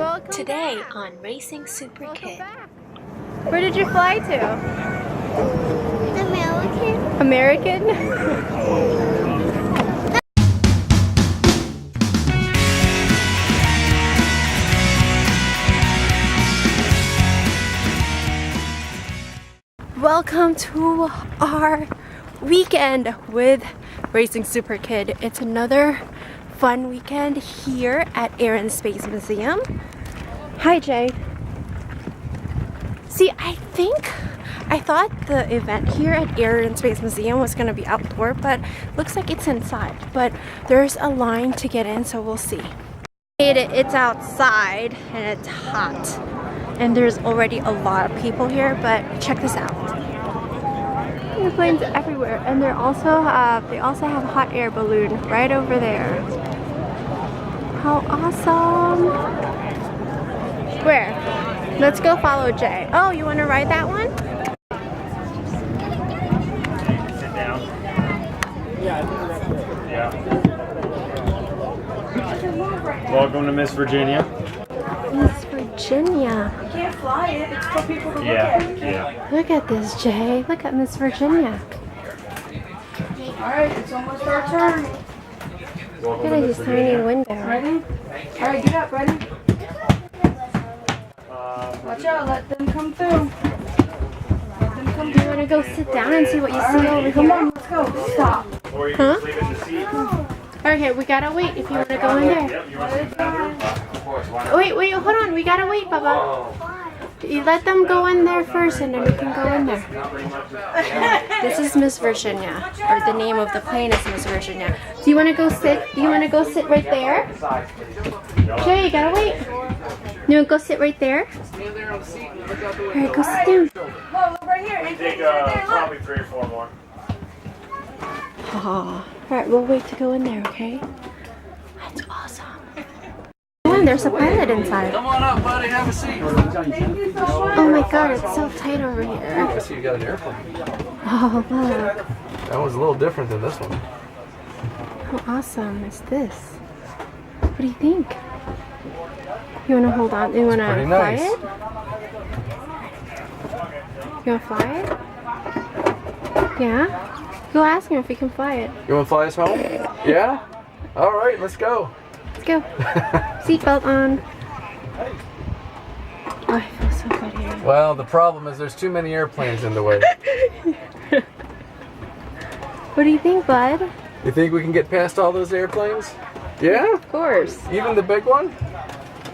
Welcome Today back. on Racing Super Welcome Kid. back. Where did you fly to? American. American? Welcome to our weekend with Racing Super Kid. It's another fun weekend here at Air and Space Museum. Hi, Jay. See, I thought the event here at Air and Space Museum was going to be outdoor, but looks like it's inside. But there's a line to get in, so we'll see. It's outside and it's hot. And there's already a lot of people here, but check this out. Airplanes everywhere, and they also have a hot air balloon right over there. How awesome! Where? Let's go follow Jay. Oh, you want to ride that one? Sit down. Yeah. Welcome to Miss Virginia. Miss Virginia. You can't fly it. It's for people to Yeah. Look at this, Jay. Look at Miss Virginia. Alright, it's almost our turn. Look at this tiny window. Ready? Alright, get up. Ready? Watch out. Let them come through. Let them come You through. want to go sit down and see what you see over Come here? on, let's go. Stop. Or you Huh? can sleep in the seat. Okay, we gotta wait if you want to go in there. Yep, you want to sit down? Of course, why not? Wait, hold on. We gotta wait, Baba. You let them go in there first, and then we can go in there. This is Miss Virginia, or the name of the plane is Miss Virginia. Do you want to go sit? Do you want to go sit right there? Jay, you gotta wait. You want to go sit right there? Alright, go sit down. Whoa, look right here. Take probably 3 or 4 more. Oh. Alright, we'll wait to go in there, okay? That's awesome. Oh, and there's a pilot inside. Come on up, buddy. Have a seat. Oh my god, it's so tight over here. I see you got an airplane. Oh, look. That one's a little different than this one. How awesome is this? What do you think? You want to hold on? You want to pretty fly nice. it? You want to fly it? Yeah? Go ask him if he can fly it. You want to fly us home? Yeah? All right, let's go. Let's go. Seatbelt on. Oh, I feel so good here. Well, the problem is there's too many airplanes in the way. What do you think, bud? You think we can get past all those airplanes? Yeah? Of course. Even the big one?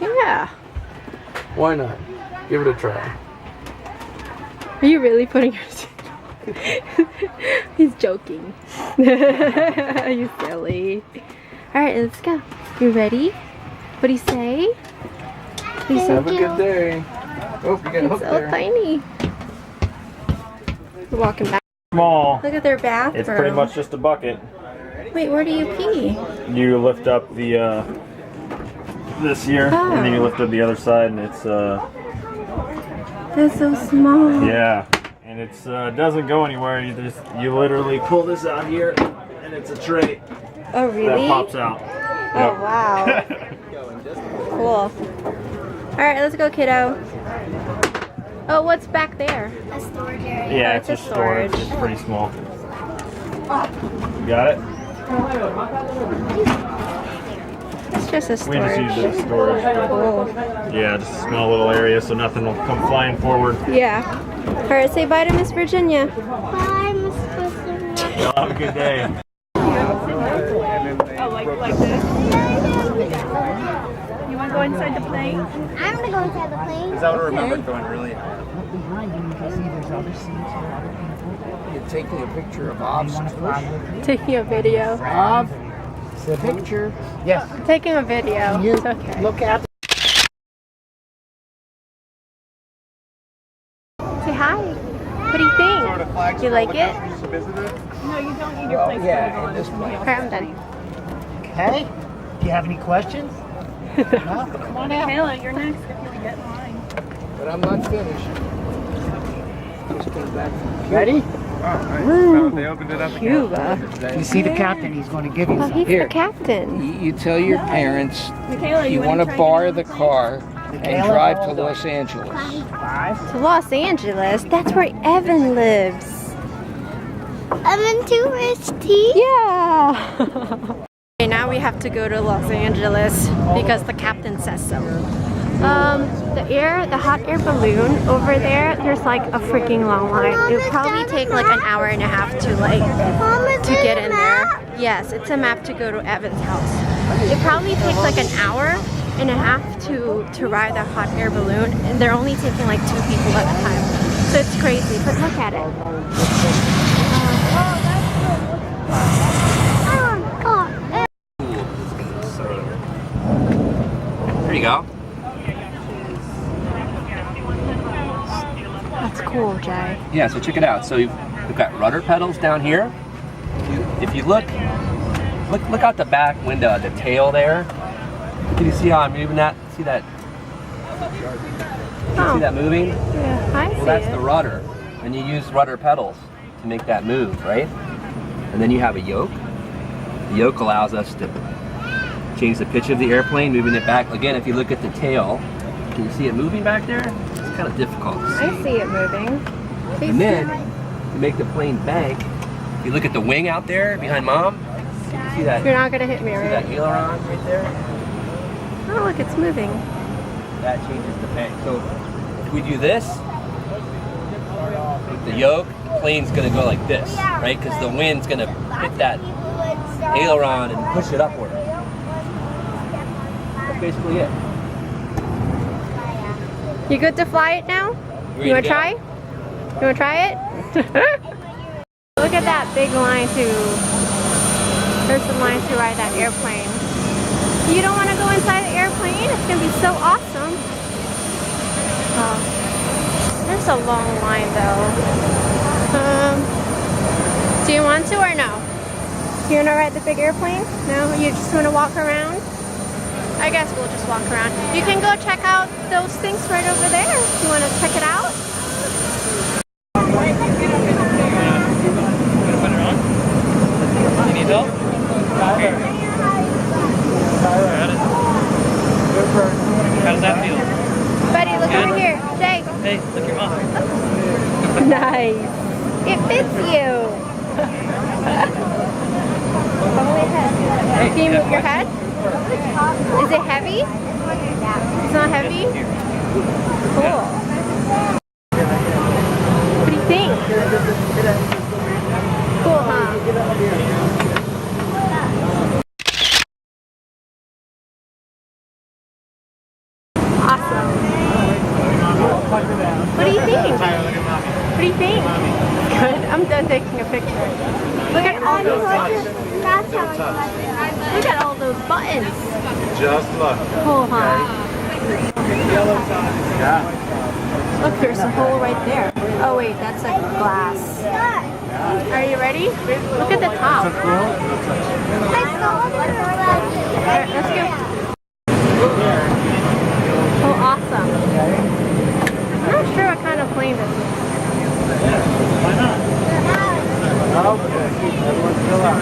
Yeah. Why not? Give it a try. Are you really putting your... He's joking. You silly. Alright, let's go. You ready? What do you say? What do you say? Have a good day. Oh, you got It's hooked so there. tiny. We're walking back. Small. Look at their bathroom. It's pretty much just a bucket. Wait, where do you pee? You lift up the this here, and then you lift up the other side, and it's That's so small. yeah, and it's doesn't go anywhere. You literally pull this out here, and it's a tray Oh, really? that pops out. Oh, wow. Cool. Alright, let's go, kiddo. Oh, what's back there? A storage area. Yeah, Oh, it's it's a just storage. storage. It's pretty small. You got it? It's just a We just use storage. it as storage. Cool. Yeah, just a small little area so nothing will come flying forward. Yeah. Alright, say bye to Miss Virginia. Bye, Miss Virginia. Y'all have a good day. Oh, like this? You want to go inside the plane? I'm gonna go inside the plane. Is that what I remember going really high? You're taking a picture of Bob's tush. Taking a video. Bob, the picture. Yes. Taking a video. You It's okay. look at. Say hi. What do you think? You like it? No, you don't need your Oh, place. yeah, in this place. Alright, I'm done. Okay. Do you have any questions? No? Come on out. Kayla, you're next if you get in line. But I'm not finished. Just came back. Ready? They opened it up Cuba. You see the captain, he's going to give you Oh, some. he's Here. the captain. You tell your parents Michaela, you want to try borrow it the on car and drive to Los Angeles. To Los Angeles? That's where Evan lives. I'm in tourist tea. Yeah. Okay, now we have to go to Los Angeles because the captain says so. The hot air balloon over there, there's like a freaking long line. It would probably take like an hour and a half to get in there. Yes, it's a map to go to Evan's house. It probably takes like an hour and a half to ride the hot air balloon, and they're only taking like 2 people at a time. So it's crazy, but look at it. There you go. That's cool, Jay. Yeah, so check it out. So we've got rudder pedals down here. If you look out the back window, the tail there. Can you see how I'm moving that? See that? See that moving? Yeah, I see Well, that's it. the rudder, and you use rudder pedals to make that move, right? And then you have a yoke. The yoke allows us to change the pitch of the airplane, moving it back. Again, if you look at the tail, can you see it moving back there? It's kind of difficult to see. I see it moving. And then, to make the plane bank, if you look at the wing out there behind Mom, you see that? You're not gonna hit me, See that right? aileron right there? Oh, look, it's moving. That changes the bank. So if we do this, with the yoke, the plane's gonna go like this, right? Because the wind's gonna hit that aileron and push it upward. That's basically it. You good to fly it now? ready You wanna to go? try? You wanna try it? Look at that big line there's the line to ride that airplane. You don't wanna go inside the airplane? It's gonna be so awesome. Oh, there's a long line though. Do you want to or no? You wanna ride the big airplane? No? You just wanna walk around? I guess we'll just walk around. You can go check out those things right over there. You wanna check it out? You need help? Here. How does that feel? Buddy, look Good. over here. Jay. Hey, look your mom. Nice. It fits you. Can you move your head? Is it heavy? It's not heavy? Cool. What do you think? Cool, huh? Awesome. What do you think? What do you think? Good. I'm done taking a picture. Look at all those buttons. Look at all those buttons. Just look. Cool, huh? Look, there's a hole right there. Oh wait, that's like glass. Are you ready? Look at the top. Alright, let's go. Oh, awesome. I'm not sure what kind of plane this is. Why not? Okay. Everyone chill out.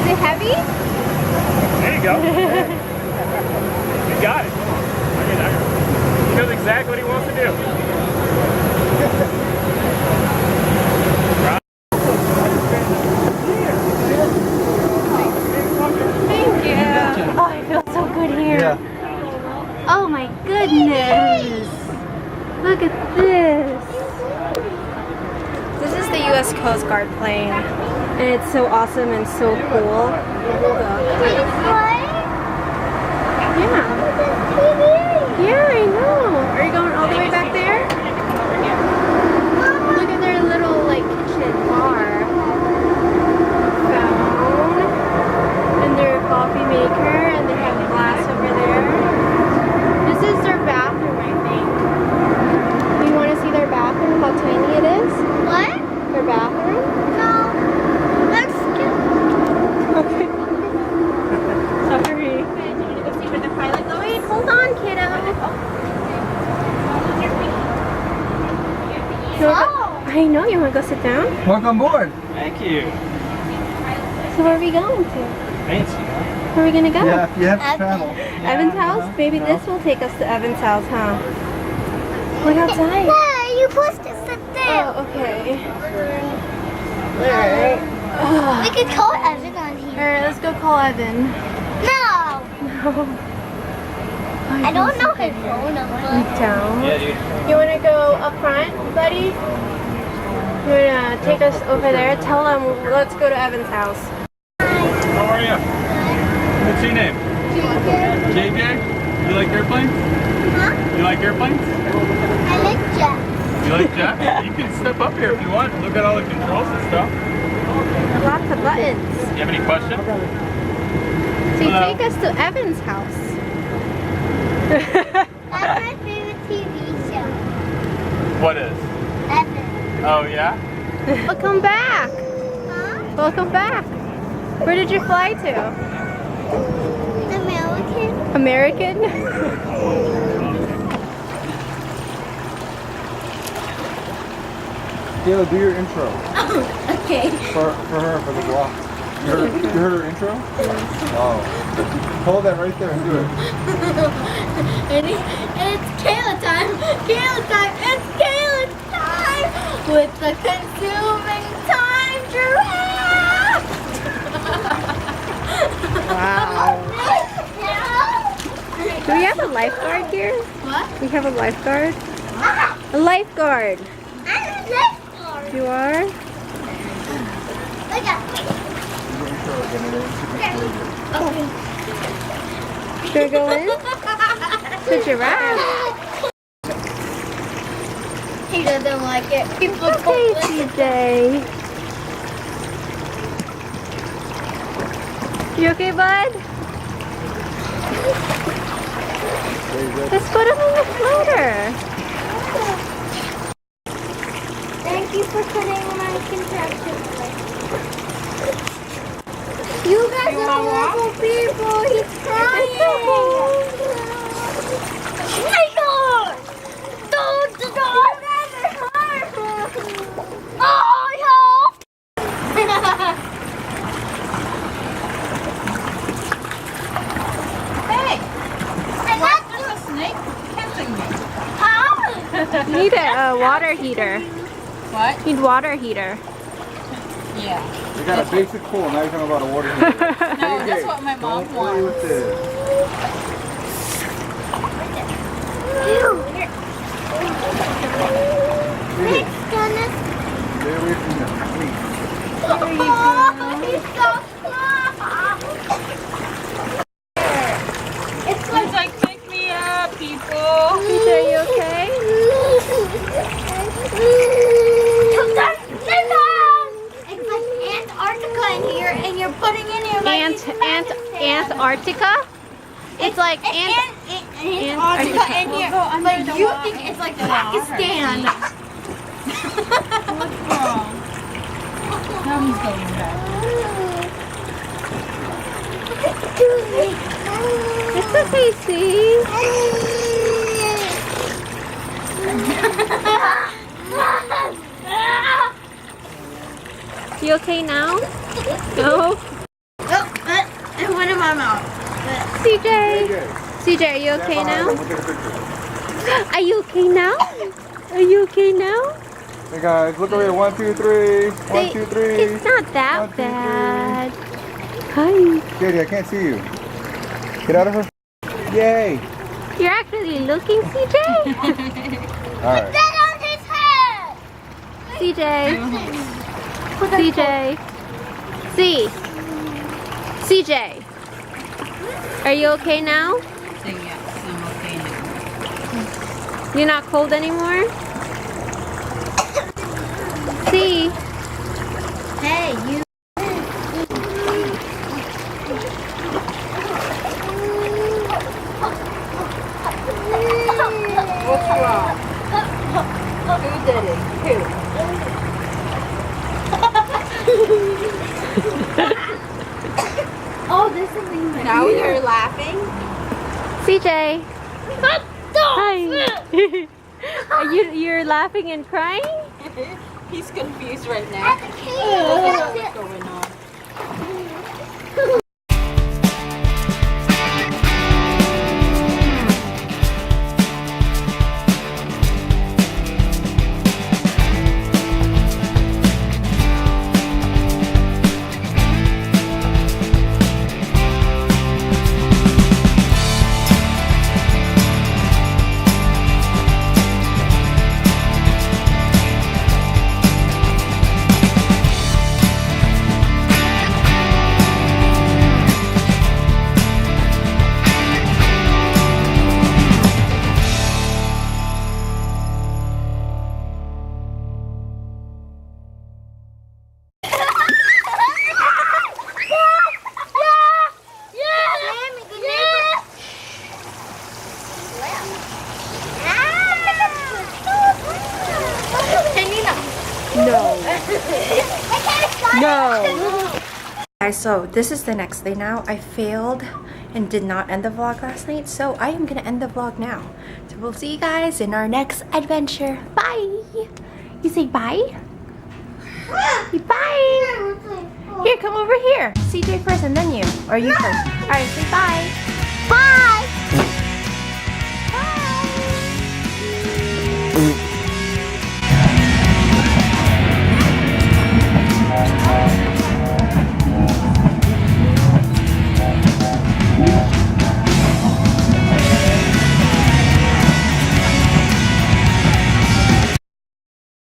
Is it heavy? There you go. You got it. He knows exactly what he wants to do. Thank you. Oh, I feel so good here. Oh my goodness. Look at this. This is the U.S. Coast Guard plane. And it's so awesome and so cool. Yeah. Yeah, I know. Are you going all the way back there? Look at their little like kitchen bar. Phone. And their coffee maker, and they have glass over there. This is their bathroom, I think. You want to see their bathroom? How tiny it is? What? Their bathroom? No. Let's Okay. So Hold on, kiddo. I know, you want to go sit down? Welcome aboard. Thank you. So where are we going to? Fancy, huh? Where are we going to go? Yeah, you have to travel. Evan's house? Maybe this will take us to Evan's house, huh? Look outside. Yeah, you're supposed to sit there. Oh, okay. We could call Evan on here. Alright, let's go call Evan. No. No. I don't know his phone number. Down. Yeah, dude. You want to go up front, buddy? You want to take us over there? Tell them, let's go to Evan's house. How are you? What's your name? JJ? You like airplanes? Huh? You like airplanes? I like Jeff. You like jets? You can step up here if you want. Look at all the controls and stuff. Lots of buttons. Do you have any questions? So you Hello. take us to Evan's house. That's my favorite TV show. What is? Evan. Oh, yeah? Welcome back. Huh? Welcome back. Where did you fly to? American. American? Kayla, do your intro. Okay. For her, for the vlog. You heard her intro? Oh. Hold that right there and do it. And it's Kayla time. Kayla time. It's Kayla time. With the consuming time giraffe. Wow. Do we have a lifeguard here? What? We have a lifeguard? A lifeguard. I'm a lifeguard. You are? Look at me. Okay. Should we go in? The giraffe. He doesn't like it. People Okay, CJ. You okay, bud? Let's put him on the floater. Thank you for putting my contraption away. You guys are horrible people. He's crying. Michael! Don't the dog! You guys are horrible. Oh, help! Hey! And that's a snake catching me. How? You need a water heater. What? You need water heater. Yeah. We got a basic pool, now you're talking about a water heater. No, that's what my mom Play wants. with this. Nick's gonna. Stay away from them, please. Oh, he's so small. It's He's like, pick me up, people. CJ, you okay? It's like Antarctica in here, and you're putting in here like Antarctica? It's like Antarctica in here, We'll go but under the you water. think it's like Pakistan. What's wrong? Now he's going back. It's okay, see? You okay now? No? It went in my mouth. CJ! CJ, are you okay now? We'll take a picture. Are you okay now? Are you okay now? Hey guys, look over here. 1, 2, 3. 1, 2, 3. It's not that 1, 2, 3. bad. Hi. Katie, I can't see you. Get out of her. Yay. You're actually looking, CJ? Alright. That on his head. CJ. CJ. CJ. Are you okay now? Say yes, I'm okay now. You're not cold anymore? See? Hey, you. What's wrong? Who did it? Who? Oh, this is even. Now you're laughing? CJ. Hi. You're laughing and crying? He's confused right now. What's going on? No. Guys, so this is the next day now. I failed and did not end the vlog last night, so I am gonna end the vlog now. So we'll see you guys in our next adventure. Bye. You say bye? Bye. Here, come over here. CJ first and then you. Or you first. Alright, say bye. Bye. Bye.